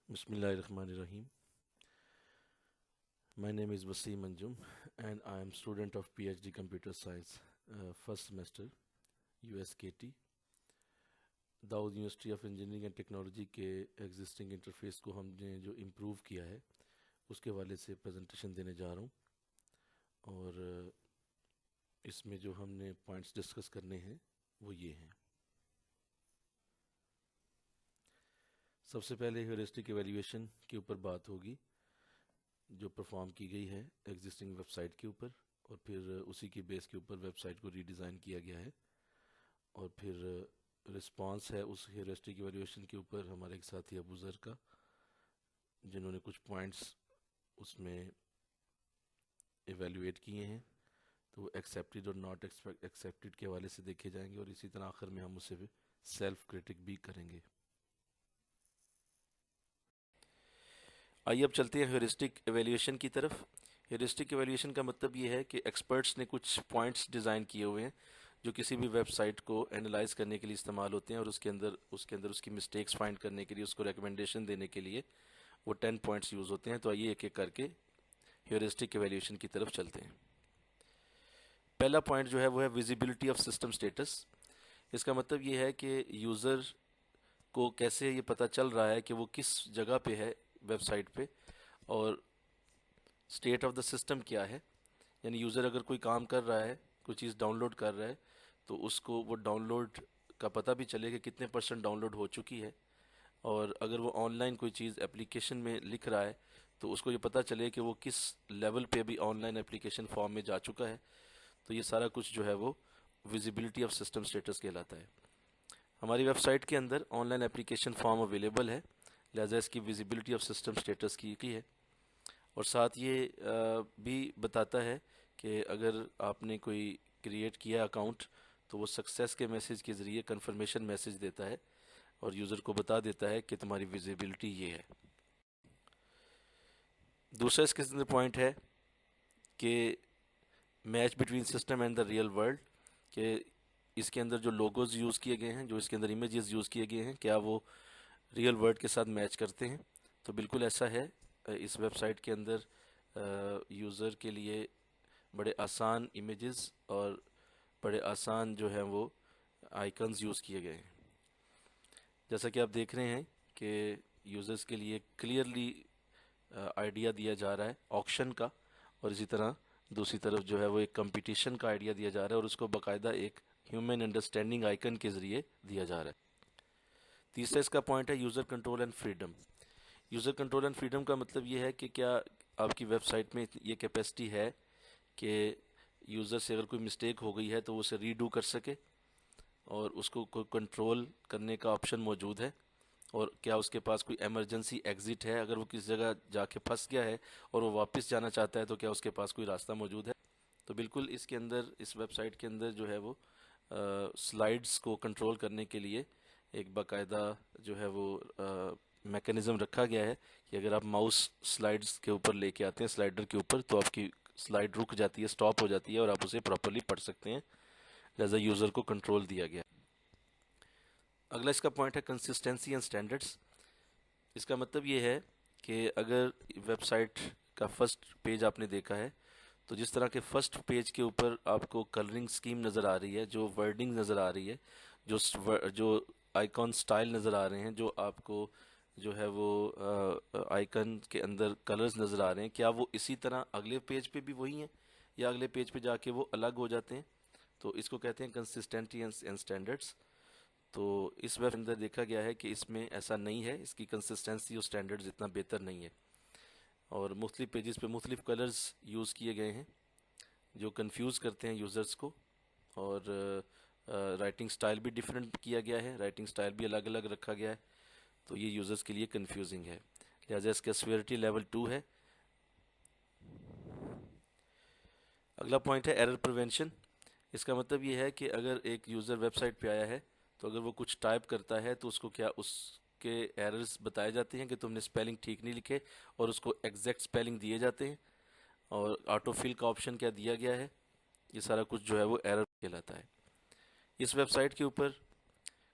Bismillahirrahmanirrahim. My name is Wasim Anjum and I am student of PhD Computer Science, first semester, USKT. Dawood university of engineering and technology के existing interface को हमने जो improve किया है उसके हवाले से प्रेजेंटेशन देने जा रहा हूँ। और इसमें जो हमने पॉइंट्स डिस्कस करने हैं वो ये हैं। सबसे पहले ह्यूरिस्टिक एवेल्यूएशन के ऊपर बात होगी जो परफॉर्म की गई है एग्जिस्टिंग वेबसाइट के ऊपर, और फिर उसी की बेस के ऊपर वेबसाइट को रीडिज़ाइन किया गया है। और फिर रिस्पांस है उस ह्यूरिस्टिक इवैल्यूएशन के ऊपर हमारे एक साथी अबू ज़र का, जिन्होंने कुछ पॉइंट्स उसमें इवैल्यूएट किए हैं, तो वो एक्सेप्टेड और नॉट एक्सेप्टेड के हवाले से देखे जाएंगे। और इसी तरह आखिर में हम उसे सेल्फ क्रिटिक भी करेंगे। आइए अब चलते हैं ह्यूरिस्टिक एवेल्यूएशन की तरफ। ह्यूरिस्टिक एवेल्यूएशन का मतलब ये है कि एक्सपर्ट्स ने कुछ पॉइंट्स डिज़ाइन किए हुए हैं जो किसी भी वेबसाइट को एनालाइज करने के लिए इस्तेमाल होते हैं, और उसके अंदर उसकी मिस्टेक्स फाइंड करने के लिए, उसको रिकमेंडेशन देने के लिए वो 10 पॉइंट्स यूज़ होते हैं। तो आइए एक एक करके ह्यूरिस्टिक एवेल्यूएशन की तरफ चलते हैं। पहला पॉइंट जो है वो है विजिबिलिटी ऑफ सिस्टम स्टेटस। इसका मतलब ये है कि यूज़र को कैसे ये पता चल रहा है कि वो किस जगह पे है वेबसाइट पे, और स्टेट ऑफ द सिस्टम क्या है। यानी यूज़र अगर कोई काम कर रहा है, कोई चीज़ डाउनलोड कर रहा है, तो उसको वो डाउनलोड का पता भी चले कि कितने % डाउनलोड हो चुकी है। और अगर वो ऑनलाइन कोई चीज़ एप्लीकेशन में लिख रहा है तो उसको ये पता चले कि वो किस लेवल पे अभी ऑनलाइन एप्लीकेशन फॉर्म में जा चुका है। तो ये सारा कुछ जो है वो विजिबिलिटी ऑफ सिस्टम स्टेटस कहलाता है। हमारी वेबसाइट के अंदर ऑनलाइन एप्लीकेशन फॉर्म अवेलेबल है, लिहाजा इसकी विजिबिलिटी ऑफ सिस्टम स्टेटस की है। और साथ ये भी बताता है कि अगर आपने कोई क्रिएट किया अकाउंट तो वो सक्सेस के मैसेज के ज़रिए कंफर्मेशन मैसेज देता है और यूज़र को बता देता है कि तुम्हारी विजिबिलिटी ये है। दूसरा इसके अंदर पॉइंट है कि match between system and the real world, कि इसके अंदर जो लोगोज यूज़ किए गए हैं, जो इसके अंदर इमेजेस यूज़ किए गए हैं, क्या वो रियल वर्ल्ड के साथ मैच करते हैं। तो बिल्कुल ऐसा है। इस वेबसाइट के अंदर यूज़र के लिए बड़े आसान इमेजेस और बड़े आसान जो हैं वो आइकन्स यूज़ किए गए हैं। जैसा कि आप देख रहे हैं कि यूज़र्स के लिए क्लियरली आइडिया दिया जा रहा है ऑक्शन का, और इसी तरह दूसरी तरफ जो है वो एक कंपटीशन का आइडिया दिया जा रहा है, और उसको बाकायदा एक ह्यूमन अंडरस्टैंडिंग आइकन के ज़रिए दिया जा रहा है। तीसरा इसका पॉइंट है user control and freedom. User control and freedom का मतलब ये है कि क्या आपकी वेबसाइट में ये कैपेसिटी है कि यूज़र से अगर कोई मिस्टेक हो गई है तो वो उसे रीडू कर सके, और उसको कोई कंट्रोल करने का ऑप्शन मौजूद है। और क्या उसके पास कोई इमरजेंसी एग्ज़िट है, अगर वो किसी जगह जाके फंस गया है और वो वापस जाना चाहता है तो क्या उसके पास कोई रास्ता मौजूद है। तो बिल्कुल इसके अंदर, इस वेबसाइट के अंदर जो है वो स्लाइड्स को कंट्रोल करने के लिए एक बाकायदा जो है वो मैकेनिज़्म रखा गया है कि अगर आप माउस स्लाइड्स के ऊपर लेके आते हैं, स्लाइडर के ऊपर, तो आपकी स्लाइड रुक जाती है, स्टॉप हो जाती है, और आप उसे प्रॉपरली पढ़ सकते हैं। लिहाजा यूज़र को कंट्रोल दिया गया। अगला इसका पॉइंट है कंसिस्टेंसी एंड स्टैंडर्ड्स। इसका मतलब ये है कि अगर वेबसाइट का फर्स्ट पेज आपने देखा है तो जिस तरह के फर्स्ट पेज के ऊपर आपको कलरिंग स्कीम नज़र आ रही है, जो वर्डिंग नज़र आ रही है, जो आइकॉन स्टाइल नज़र आ रहे हैं, जो आपको जो है वो आइकन के अंदर कलर्स नज़र आ रहे हैं, क्या वो इसी तरह अगले पेज पे भी वही हैं या अगले पेज पे जाके वो अलग हो जाते हैं। तो इसको कहते हैं कंसिस्टेंटी एंड स्टैंडर्ड्स। तो इस वेब के अंदर देखा गया है कि इसमें ऐसा नहीं है, इसकी कंसिस्टेंसी और स्टैंडर्ड्स इतना बेहतर नहीं है, और मुख्तलिफ पेजेस पे मुख्तलिफ कलर्स यूज़ किए गए हैं जो कंफ्यूज करते हैं यूज़र्स को। और राइटिंग स्टाइल भी डिफरेंट किया गया है, राइटिंग स्टाइल भी अलग अलग रखा गया है, तो ये यूज़र्स के लिए कंफ्यूजिंग है। लिहाजा इसका सीवियरिटी लेवल 2 है। अगला पॉइंट है एरर प्रिवेंशन। इसका मतलब ये है कि अगर एक यूज़र वेबसाइट पे आया है तो अगर वो कुछ टाइप करता है तो उसको क्या उसके एरर्स बताए जाते हैं कि तुमने स्पेलिंग ठीक नहीं लिखे, और उसको एग्जैक्ट स्पेलिंग दिए जाते हैं, और ऑटो फिल का ऑप्शन क्या दिया गया है। ये सारा कुछ जो है वो एरर कहलाता है। इस वेबसाइट के ऊपर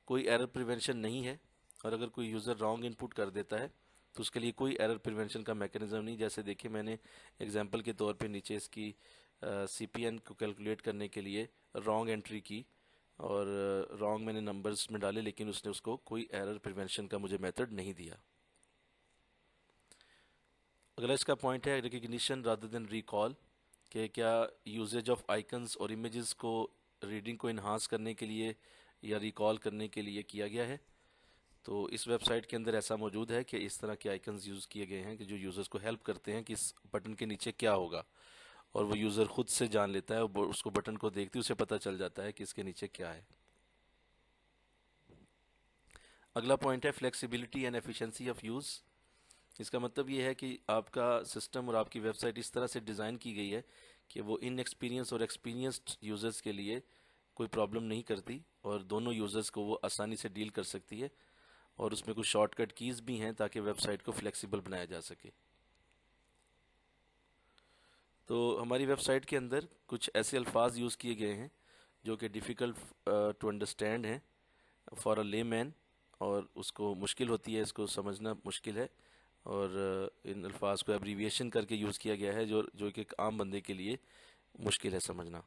कोई एरर प्रिवेंशन नहीं है, और अगर कोई यूज़र रॉन्ग इनपुट कर देता है तो उसके लिए कोई एरर प्रिवेंशन का मैकेनिज्म नहीं। जैसे देखिए, मैंने एग्जांपल के तौर पे नीचे इसकी सीपीएन को कैलकुलेट करने के लिए रॉन्ग एंट्री की और रॉन्ग मैंने नंबर्स में डाले, लेकिन उसने उसको कोई एरर प्रिवेंशन का मुझे मेथड नहीं दिया। अगला इसका पॉइंट है रिकग्निशन रादर देन रिकॉल, कि क्या यूजेज ऑफ आइकन्स और इमेजेस को रीडिंग को इन्हांस करने के लिए या रिकॉल करने के लिए किया गया है। तो इस वेबसाइट के अंदर ऐसा मौजूद है कि इस तरह के आइकन्स यूज़ किए गए हैं कि जो यूज़र्स को हेल्प करते हैं कि इस बटन के नीचे क्या होगा, और वो यूज़र खुद से जान लेता है, और उसको बटन को देखते ही उसे पता चल जाता है कि इसके नीचे क्या है। अगला पॉइंट है flexibility and efficiency of use. इसका मतलब ये है कि आपका सिस्टम और आपकी वेबसाइट इस तरह से डिज़ाइन की गई है कि वो इनएक्सपीरियंस और एक्सपीरियंस्ड यूज़र्स के लिए कोई प्रॉब्लम नहीं करती, और दोनों यूज़र्स को वो आसानी से डील कर सकती है। और उसमें कुछ शॉर्टकट कीज़ भी हैं ताकि वेबसाइट को फ्लेक्सिबल बनाया जा सके। तो हमारी वेबसाइट के अंदर कुछ ऐसे अल्फाज यूज़ किए गए हैं जो कि डिफ़िकल्ट टू अंडरस्टैंड हैं फॉर अ लेमैन, और उसको मुश्किल होती है, इसको समझना मुश्किल है। और इन अल्फाज को एब्रीविएशन करके यूज़ किया गया है जो जो कि एक आम बंदे के लिए मुश्किल है समझना।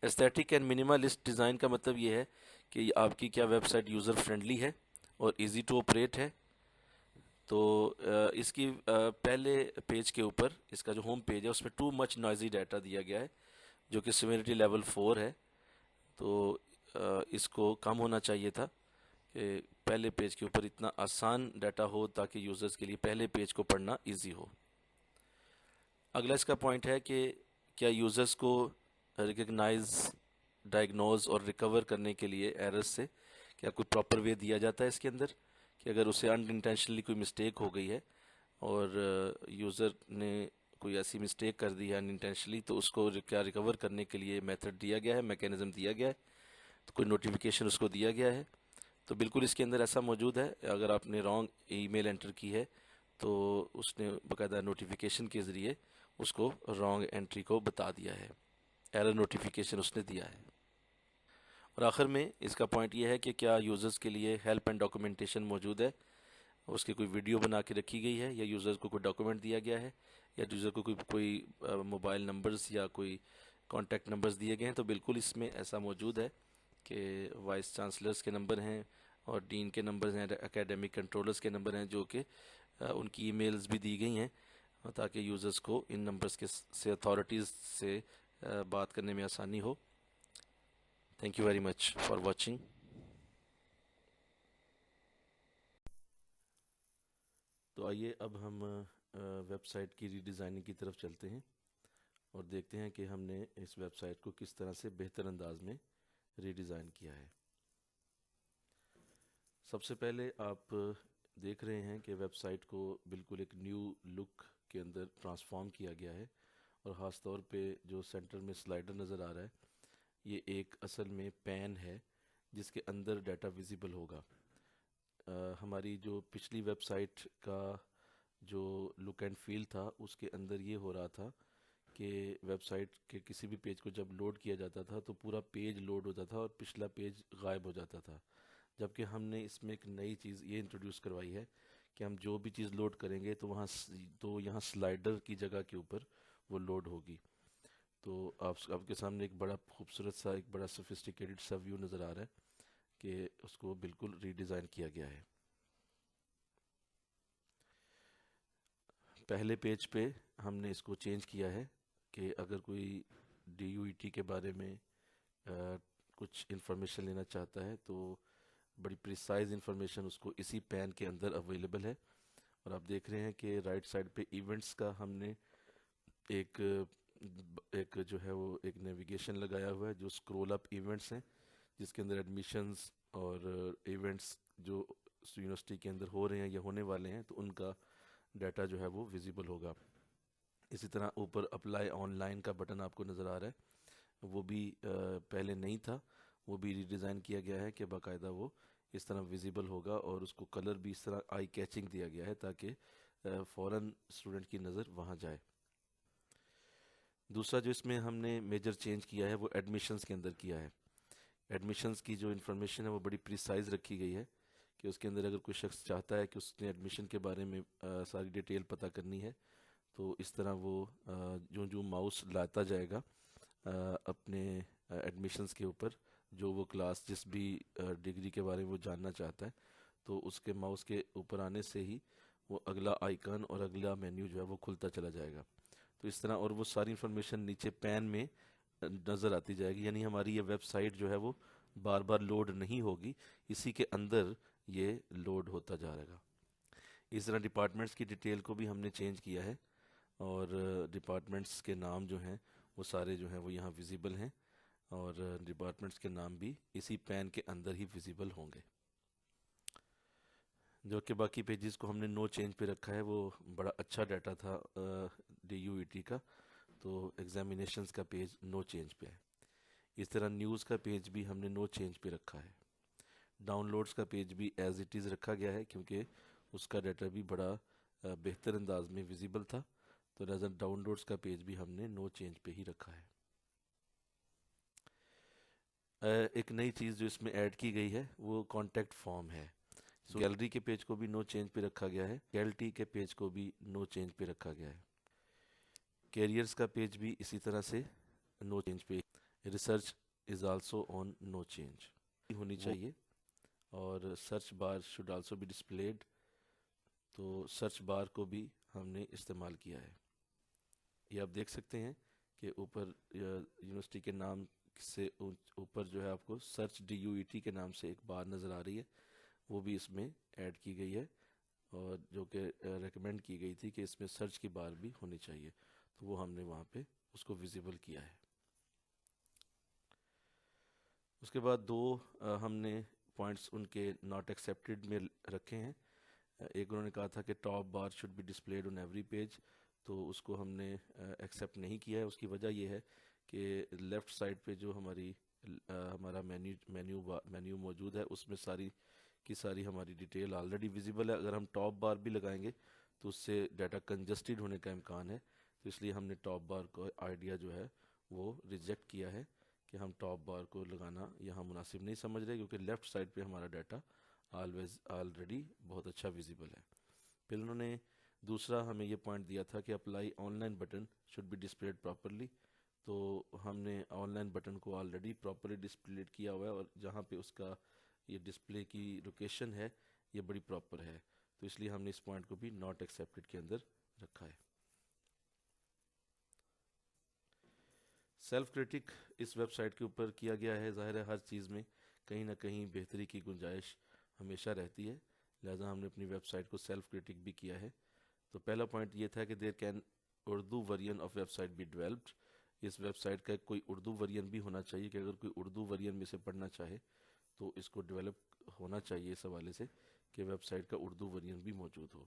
एस्थेटिक एंड मिनिमलिस्ट डिज़ाइन का मतलब ये है कि आपकी क्या वेबसाइट यूज़र फ्रेंडली है और इजी टू ऑपरेट है। तो इसकी पहले पेज के ऊपर इसका जो होम पेज है उसमें टू मच नॉइजी डाटा दिया गया है जो कि सिवियरिटी लेवल 4 है। तो इसको कम होना चाहिए था कि पहले पेज के ऊपर इतना आसान डाटा हो ताकि यूज़र्स के लिए पहले पेज को पढ़ना इजी हो। अगला इसका पॉइंट है कि क्या यूज़र्स को रिकग्नाइज, डायग्नोज और रिकवर करने के लिए एरर्स से क्या कोई प्रॉपर वे दिया जाता है इसके अंदर, कि अगर उसे अनइंटेंशनली कोई मिस्टेक हो गई है और यूज़र ने कोई ऐसी मिस्टेक कर दी है अनइंटेंशनली, तो उसको क्या रिकवर करने के लिए मेथड दिया गया है, मैकेनिज्म दिया गया है, तो कोई नोटिफिकेशन उसको दिया गया है। तो बिल्कुल इसके अंदर ऐसा मौजूद है। अगर आपने रॉन्ग ईमेल एंटर की है तो उसने बाकायदा नोटिफिकेशन के ज़रिए उसको रॉन्ग एंट्री को बता दिया है, एरर नोटिफिकेशन उसने दिया है। और आखिर में इसका पॉइंट ये है कि क्या यूज़र्स के लिए हेल्प एंड डॉक्यूमेंटेशन मौजूद है, उसकी कोई वीडियो बना के रखी गई है, या यूज़र को कोई डॉक्यूमेंट दिया गया है, या यूज़र को कोई मोबाइल नंबर्स या कोई कॉन्टैक्ट नंबर्स दिए गए हैं। तो बिल्कुल इसमें ऐसा मौजूद है कि वाइस चांसलर्स के नंबर हैं और डीन के नंबर हैं, एकेडमिक कंट्रोलर्स के नंबर हैं, जो कि उनकी ईमेल्स भी दी गई हैं ताकि यूज़र्स को इन नंबर्स के से अथॉरिटीज़ से बात करने में आसानी हो। Thank you very much for watching. तो आइए अब हम वेबसाइट की रीडिज़ाइनिंग की तरफ चलते हैं और देखते हैं कि हमने इस वेबसाइट को किस तरह से बेहतर अंदाज में रीडिज़ाइन किया है। सबसे पहले आप देख रहे हैं कि वेबसाइट को बिल्कुल एक न्यू लुक के अंदर ट्रांसफॉर्म किया गया है, और ख़ास तौर पे जो सेंटर में स्लाइडर नज़र आ रहा है, ये एक असल में पैन है जिसके अंदर डाटा विजिबल होगा। हमारी जो पिछली वेबसाइट का जो लुक एंड फील था उसके अंदर ये हो रहा था कि वेबसाइट के किसी भी पेज को जब लोड किया जाता था तो पूरा पेज लोड होता था और पिछला पेज गायब हो जाता था। जबकि हमने इसमें एक नई चीज़ ये इंट्रोड्यूस करवाई है कि हम जो भी चीज़ लोड करेंगे तो तो यहाँ स्लाइडर की जगह के ऊपर वो लोड होगी। तो आपके सामने एक बड़ा खूबसूरत सा, एक बड़ा सोफिस्टिकेटेड सा व्यू नज़र आ रहा है कि उसको बिल्कुल रीडिज़ाइन किया गया है। पहले पेज पे हमने इसको चेंज किया है कि अगर कोई DUET के बारे में कुछ इन्फॉर्मेशन लेना चाहता है तो बड़ी प्रिसाइज इन्फॉर्मेशन उसको इसी पैन के अंदर अवेलेबल है। और आप देख रहे हैं कि राइट साइड पे इवेंट्स का हमने एक एक जो है वो एक नेविगेशन लगाया हुआ है जो स्क्रॉल अप इवेंट्स हैं, जिसके अंदर एडमिशन्स और इवेंट्स जो यूनिवर्सिटी के अंदर हो रहे हैं या होने वाले हैं तो उनका डाटा जो है वो विजिबल होगा। इसी तरह ऊपर अप्लाई ऑनलाइन का बटन आपको नज़र आ रहा है, वो भी पहले नहीं था, वो भी रिडिज़ाइन किया गया है कि बाकायदा वो इस तरह विजिबल होगा, और उसको कलर भी इस तरह आई कैचिंग दिया गया है ताकि फ़ौरन स्टूडेंट की नज़र वहाँ जाए। दूसरा जो इसमें हमने मेजर चेंज किया है वो एडमिशन्स के अंदर किया है। एडमिशन्स की जो इन्फॉर्मेशन है वो बड़ी प्रिसाइज रखी गई है कि उसके अंदर अगर कोई शख्स चाहता है कि उसने एडमिशन के बारे में सारी डिटेल पता करनी है, तो इस तरह वो जो जो माउस लाता जाएगा अपने एडमिशन्स के ऊपर, जो वो क्लास जिस भी डिग्री के बारे में वो जानना चाहता है, तो उसके माउस के ऊपर आने से ही वो अगला आइकन और अगला मेन्यू जो है वो खुलता चला जाएगा। तो इस तरह, और वो सारी इंफॉर्मेशन नीचे पैन में नज़र आती जाएगी, यानी हमारी ये वेबसाइट जो है वो बार बार लोड नहीं होगी, इसी के अंदर ये लोड होता जा रहेगा। इस तरह डिपार्टमेंट्स की डिटेल को भी हमने चेंज किया है, और डिपार्टमेंट्स के नाम जो हैं वो सारे जो हैं वो यहाँ विजिबल हैं, और डिपार्टमेंट्स के नाम भी इसी पैन के अंदर ही विजिबल होंगे। जो कि बाकी पेजेस को हमने नो चेंज पे रखा है, वो बड़ा अच्छा डाटा था DUET का, तो एग्जामिनेशंस का पेज नो चेंज पे है। इस तरह न्यूज़ का पेज भी हमने नो चेंज पे रखा है। डाउनलोड्स का पेज भी एज इट इज़ रखा गया है, क्योंकि उसका डाटा भी बड़ा बेहतर अंदाज में विजिबल था, तो लिहाजा डाउनलोड्स का पेज भी हमने नो चेंज पे ही रखा है। एक नई चीज़ जो इसमें ऐड की गई है वो कॉन्टैक्ट फॉर्म है। गैलरी के पेज को भी नो चेंज पे रखा गया है, गैलरी के पेज को भी नो चेंज पे रखा गया है। कैरियर्स का पेज भी इसी तरह से नो चेंज पे। Research is also on no change होनी चाहिए, और search bar should also be displayed, तो सर्च बार को भी हमने इस्तेमाल किया है। ये आप देख सकते हैं कि ऊपर यूनिवर्सिटी के नाम से ऊपर जो है आपको सर्च DUET के नाम से एक बार नज़र आ रही है, वो भी इसमें ऐड की गई है, और जो कि रेकमेंड की गई थी कि इसमें सर्च की बार भी होनी चाहिए, तो वो हमने वहाँ पे उसको विजिबल किया है। उसके बाद दो हमने पॉइंट्स उनके नॉट एक्सेप्टेड में रखे हैं। एक उन्होंने कहा था कि top bar should be displayed on every page, तो उसको हमने एक्सेप्ट नहीं किया है। उसकी वजह यह है कि लेफ़्ट साइड पे जो हमारा मेन्यू मौजूद है, उसमें सारी की सारी हमारी डिटेल ऑलरेडी विजिबल है। अगर हम टॉप बार भी लगाएंगे तो उससे डाटा कंजस्टेड होने का इम्कान है, तो इसलिए हमने टॉप बार को आइडिया जो है वो रिजेक्ट किया है कि हम टॉप बार को लगाना यहाँ मुनासिब नहीं समझ रहे, क्योंकि लेफ़्ट साइड पे हमारा डाटा ऑलरेडी बहुत अच्छा विजिबल है। फिर उन्होंने दूसरा हमें ये पॉइंट दिया था कि apply online button should be displayed properly, तो हमने ऑनलाइन बटन को ऑलरेडी प्रॉपरली डिस्प्लेड किया हुआ है, और जहाँ पे उसका ये डिस्प्ले की लोकेशन है ये बड़ी प्रॉपर है, तो इसलिए हमने इस पॉइंट को भी नॉट एक्सेप्टेड के अंदर रखा है। सेल्फ क्रिटिक इस वेबसाइट के ऊपर किया गया है। ज़ाहिर है हर चीज़ में कहीं ना कहीं बेहतरी की गुंजाइश हमेशा रहती है, लिहाजा हमने अपनी वेबसाइट को सेल्फ क्रिटिक भी किया है। तो पहला पॉइंट ये था कि there can Urdu version of website be developed. इस वेबसाइट का कोई उर्दू वर्जन भी होना चाहिए, कि अगर कोई उर्दू वर्जन में से पढ़ना चाहे तो इसको डेवलप होना चाहिए, इस हवाले से कि वेबसाइट का उर्दू वर्जन भी मौजूद हो।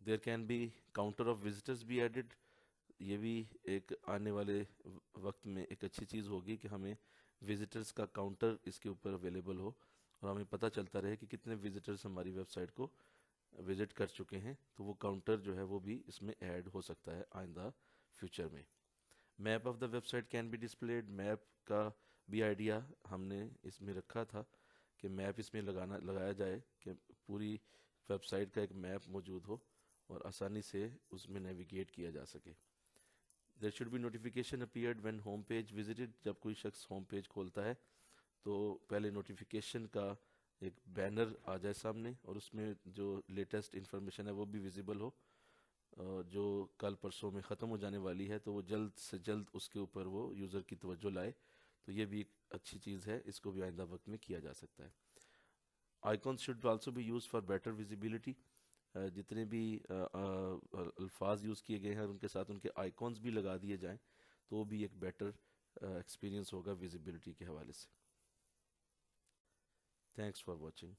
There can be counter of visitors be added. ये भी एक आने वाले वक्त में एक अच्छी चीज़ होगी कि हमें विजिटर्स का काउंटर इसके ऊपर अवेलेबल हो, और हमें पता चलता रहे कि कितने विजिटर्स हमारी वेबसाइट को विजिट कर चुके हैं, तो वो काउंटर जो है वो भी इसमें ऐड हो सकता है आइंदा फ्यूचर में। Map of the website can be displayed. Map का भी आइडिया हमने इसमें रखा था कि मैप इसमें लगाया जाए कि पूरी वेबसाइट का एक मैप मौजूद हो और आसानी से उसमें नेविगेट किया जा सके। There should be notification appeared when home page visited. जब कोई शख्स होम पेज खोलता है तो पहले नोटिफिकेशन का एक बैनर आ जाए सामने, और उसमें जो लेटेस्ट इंफॉर्मेशन है वो भी विजिबल हो, जो कल परसों में ख़त्म हो जाने वाली है, तो वो जल्द से जल्द उसके ऊपर वो यूज़र की तवज्जो लाए। तो ये भी एक अच्छी चीज़ है, इसको भी आइंदा वक्त में किया जा सकता है। Icons should also B use for better visibility. जितने भी अल्फाज यूज़ किए गए हैं उनके साथ उनके आइकॉन्स भी लगा दिए जाएं, तो भी एक बेटर एक्सपीरियंस होगा विजिबिलिटी के हवाले से। Thanks for watching.